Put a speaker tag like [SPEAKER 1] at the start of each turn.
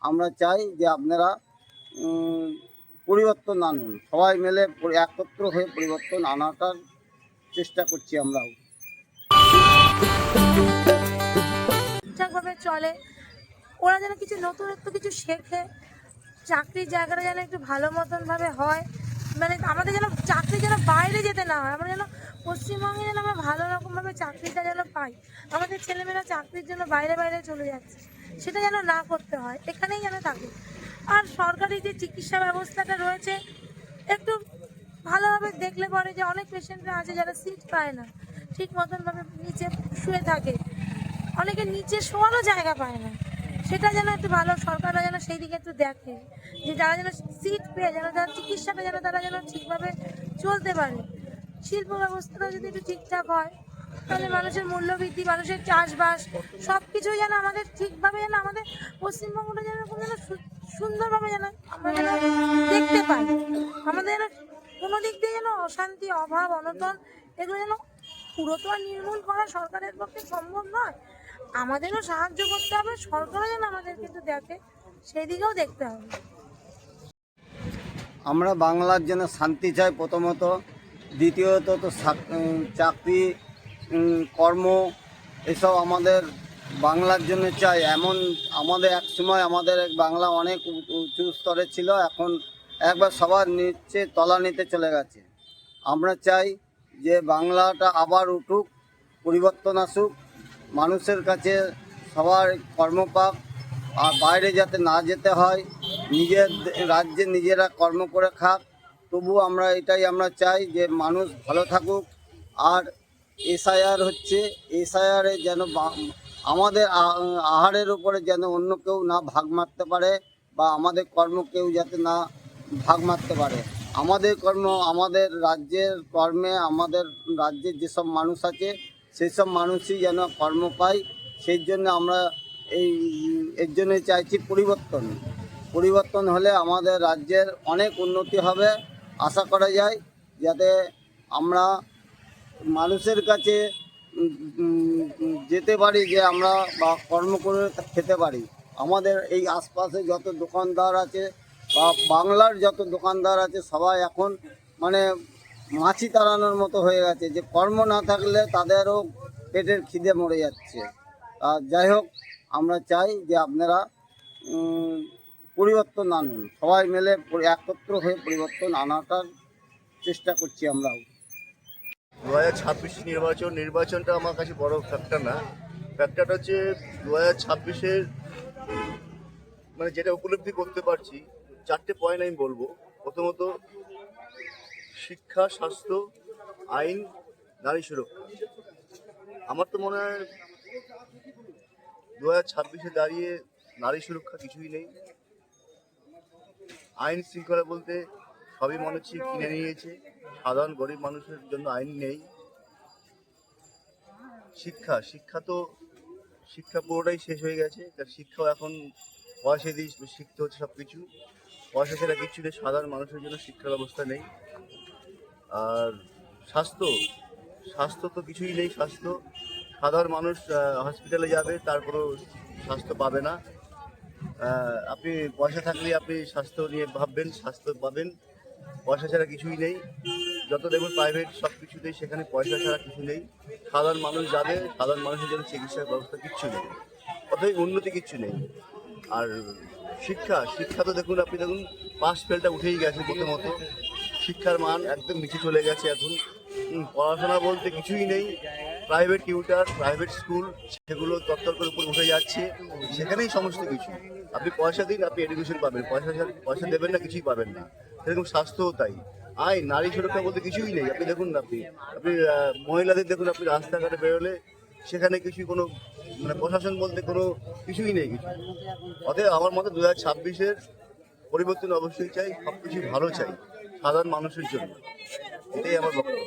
[SPEAKER 1] আমরা চাই যে আপনারা পরিবর্তন আনুন, সবাই মিলে একত্র হয়ে পরিবর্তন আনাটার চেষ্টা করছি আমরাও।
[SPEAKER 2] ঠিকঠাকভাবে চলে, ওরা যেন কিছু নতুনত্ব কিছু শেখে, চাকরির জায়গাটা যেন একটু ভালো মতনভাবে হয়, মানে আমাদের যেন চাকরি যেন বাইরে যেতে না হয়, আমরা যেন পশ্চিমবঙ্গে যেন আমরা ভালো রকমভাবে চাকরিটা যেন পাই। আমাদের ছেলেমেয়েরা চাকরির জন্য বাইরে বাইরে চলে যাচ্ছে, সেটা যেন না করতে হয়, এখানেই যেন থাকে। আর সরকারি যে চিকিৎসা ব্যবস্থাটা রয়েছে একটু ভালোভাবে দেখলে পরে যে অনেক পেশেন্টরা আছে যারা সিট পায় না, ঠিক মতনভাবে নিচে শুয়ে থাকে, অনেকে নিচে শোয়ারও জায়গা পায় না, সেটা যেন একটু ভালো সরকাররা যেন সেই দিকে একটু দেখে, যে যারা যেন সিট পেয়ে যেন তার চিকিৎসাটা যেন তারা যেন ঠিকভাবে চলতে পারে। শিল্প ব্যবস্থাটা যদি একটু ঠিকঠাক হয় তাহলে মানুষের মূল্যবৃদ্ধি, মানুষের চাষবাস সব কিছুই যেন আমাদের ঠিকভাবে যেন আমাদের পশ্চিমবঙ্গটা যেন যেন সুন্দরভাবে যেন আমরা যেন দেখতে পাই, আমাদের যেন কোনো দিক দিয়ে যেন অশান্তি, অভাব, অনটন এগুলো যেন পুরো তো আর নির্মূল করা সরকারের পক্ষে সম্ভব নয়, আমাদেরও সাহায্য করতে হবে, সরকারও যেন আমাদের কিন্তু দেখে, সেই দিকেও দেখতে হবে।
[SPEAKER 1] আমরা বাংলার জন্য শান্তি চাই প্রথমত, দ্বিতীয়ত তো চাকরি, কর্ম এসব আমাদের বাংলার জন্য চাই। এমন আমাদের এক সময় আমাদের বাংলা অনেক উঁচু স্তরে ছিল, এখন একবার সবার নিচে তলানিতে চলে গেছে। আমরা চাই যে বাংলাটা আবার উঠুক, পরিবর্তন আসুক, মানুষের কাছে সবার কর্ম পাক, আর বাইরে যাতে না যেতে হয়, নিজের রাজ্যে নিজেরা কর্ম করে খাক। তবু আমরা এটাই আমরা চাই যে মানুষ ভালো থাকুক। আর এসআইআর হচ্ছে, এসআইআরে যেন আমাদের আহারের উপরে যেন অন্য কেউ না ভাগ মারতে পারে, বা আমাদের কর্ম কেউ যাতে না ভাগ মারতে পারে। আমাদের কর্ম, আমাদের রাজ্যের কর্মে, আমাদের রাজ্যের যেসব মানুষ আছে সেই সব মানুষই যেন কর্ম পায়। সেই জন্য আমরা এর জন্য চাইছি পরিবর্তন হলে আমাদের রাজ্যের অনেক উন্নতি হবে। আশা করা যায় যাতে আমরা মানুষের কাছে যেতে পারি, যে আমরা বা কর্ম করে খেতে পারি। আমাদের এই আশপাশে যত দোকানদার আছে বা বাংলার যত দোকানদার আছে সবাই এখন মানে মাছি তাড়ানোর মতো হয়ে গেছে, যে কর্ম না থাকলে তাদেরও পেটের খিদে মরে যাচ্ছে। যাই হোক, আমরা চাই যে আপনারা পরিবর্তন আনুন, সবাই মিলে একত্র হয়ে পরিবর্তন আনাটার চেষ্টা করছি আমরাও।
[SPEAKER 3] 2026 নির্বাচনটা আমার কাছে বড় ফ্যাক্টর না। ফ্যাক্টরটা হচ্ছে 2026-এর মানে যেটা উপলব্ধি করতে পারছি, 4টে পয়েন্ট আমি বলবো। প্রথমত শিক্ষা, স্বাস্থ্য, আইন, নারী সুরক্ষা। আমার তো মনে হয় 2026-এ দাঁড়িয়ে নারী সুরক্ষা কিছুই নেই। আইন শৃঙ্খলা বলতে সবই মনে হচ্ছে কিনে নিয়েছে, সাধারণ গরিব মানুষের জন্য আইন নেই। শিক্ষা পুরোটাই শেষ হয়ে গেছে। তার শিক্ষাও এখন পয়সা দিয়ে শিখতে হচ্ছে সব কিছু, পয়সা ছাড়া কিচ্ছু নেই, সাধারণ মানুষের জন্য শিক্ষা ব্যবস্থা নেই। আর স্বাস্থ্য তো কিছুই নেই। সাধারণ মানুষ হসপিটালে যাবে, তারপরেও স্বাস্থ্য পাবে না। আপনি পয়সা থাকলে আপনি স্বাস্থ্য নিয়ে ভাববেন, স্বাস্থ্য পাবেন, পয়সা ছাড়া কিছুই নেই। যত দেখুন প্রাইভেট সব কিছুতেই, সেখানে পয়সা ছাড়া কিছু নেই। সাধারণ মানুষ যাবে, সাধারণ মানুষের জন্য চিকিৎসার ব্যবস্থা কিচ্ছু নেই, অতএব উন্নতি কিচ্ছু নেই। আর শিক্ষা তো দেখুন, আপনি দেখুন পাস ফেলটা উঠেই গেছে। প্রথমত শিক্ষার মান একদম নিচে চলে গেছে এখন। পড়াশোনা বলতে কিছুই নেই। প্রাইভেট টিউটার, প্রাইভেট স্কুল, সেগুলো তত্ত্বের উপর উঠে যাচ্ছে, সেখানেই সমস্ত কিছু। আপনি পয়সা দিন, আপনি এডুকেশন পাবেন, পয়সা দেবেন না, কিছুই পাবেন না। সেরকম স্বাস্থ্যও তাই। আইন, নারী সুরক্ষা বলতে কিছুই নেই। আপনি দেখুন, আপনি মহিলাদের দেখুন, আপনি রাস্তাঘাটে বেরোলে সেখানে কোনো মানে প্রশাসন বলতে কোনো কিছুই নেই কিছু। অতএব আমার মতে 2026-এর পরিবর্তন অবশ্যই চাই, সব কিছু ভালো চাই সাধারণ মানুষের জন্য, এটাই আমার বক্তব্য।